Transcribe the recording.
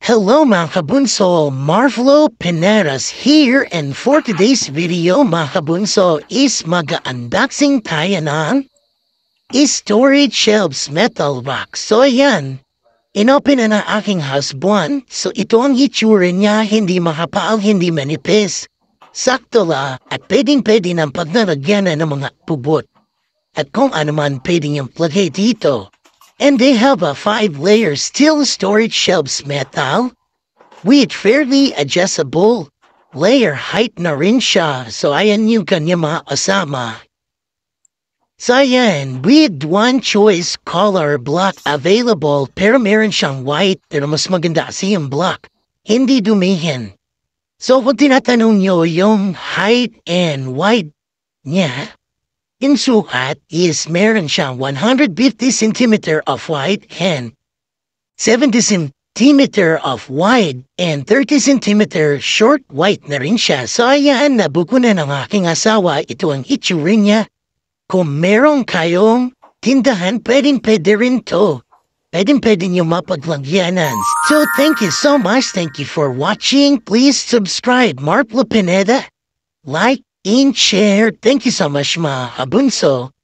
Hello mga kabunso, Marvelo Pineras here, and for today's video mga kabunso is mag-unboxing tayo ng storage shelves metal box. So ayan, inopen na ng aking husband. So ito ang itsura niya, hindi makapaal, hindi manipis. Sakto la at pwedeng-pwede ng pagnalagyan na ng mga pubot. At kung ano man pwedeng yung plagay dito. And they have a 5-layer steel storage shelves metal with fairly adjustable layer height na rin siya. So ayan yung kanya mga kasama. So ayan, with one choice color black available, pero meron siyang white, pero mas maganda kasi yung black. Hindi dumihin. So kung tinatanong nyo yung height and width niya, yung sukat is meron siyang 150 cm of wide and 70 cm of wide and 30 cm short white na rin siya. So ayan, nabuko na ng aking asawa. Ito ang itsura niya. Kung meron kayong tindahan, pwede rin to. Pwede nyo mapaglagyanan. So thank you so much. Thank you for watching. Please subscribe. Marvelo Pineda. Like and share. Thank you so much mga kabunso.